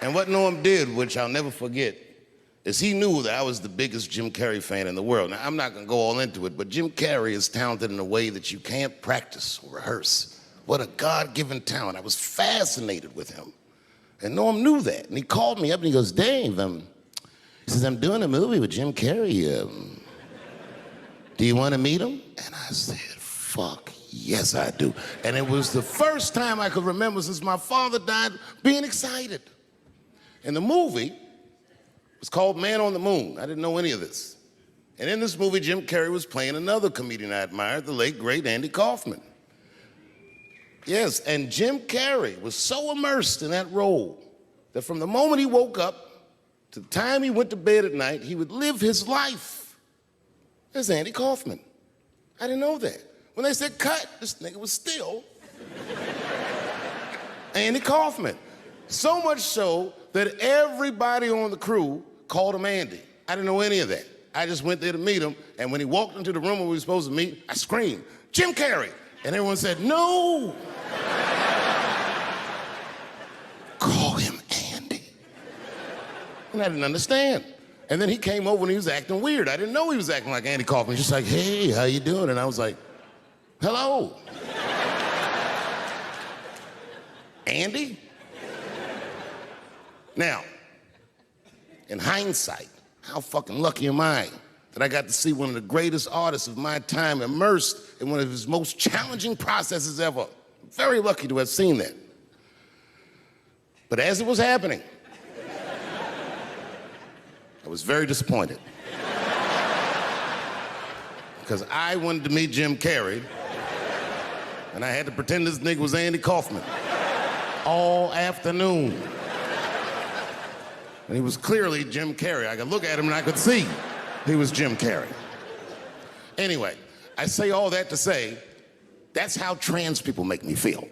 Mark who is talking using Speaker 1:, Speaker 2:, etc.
Speaker 1: And what Norm did, which I'll never forget, is he knew that I was the biggest Jim Carrey fan in the world. Now, I'm not gonna go all into it, but Jim Carrey is talented in a way that you can't practice or rehearse. What a God-given talent. I was fascinated with him. And Norm knew that. And he called me up and he goes, Dave, he says, I'm doing a movie with Jim Carrey. Do you want to meet him? And I said, fuck, yes I do. And it was the first time I could remember since my father died being excited. And the movie was called Man on the Moon. I didn't know any of this. And in this movie, Jim Carrey was playing another comedian I admired, the late, great Andy Kaufman. Yes, and Jim Carrey was so immersed in that role that from the moment he woke up to the time he went to bed at night, he would live his life as Andy Kaufman. I didn't know that. When they said cut, this nigga was still Andy Kaufman. So much so that everybody on the crew called him Andy. I didn't know any of that. I just went there to meet him, and when he walked into the room where we were supposed to meet, I screamed, Jim Carrey! And everyone said, no! Call him Andy. And I didn't understand. And then he came over and he was acting weird. I didn't know he was acting like Andy Kaufman. Just like, hey, how you doing? And I was like, hello. Andy? Now, in hindsight, how fucking lucky am I that I got to see one of the greatest artists of my time immersed in one of his most challenging processes ever. Very lucky to have seen that. But as it was happening, I was very disappointed. Because I wanted to meet Jim Carrey, and I had to pretend this nigga was Andy Kaufman all afternoon. And he was clearly Jim Carrey. I could look at him and I could see he was Jim Carrey. Anyway, I say all that to say, that's how trans people make me feel.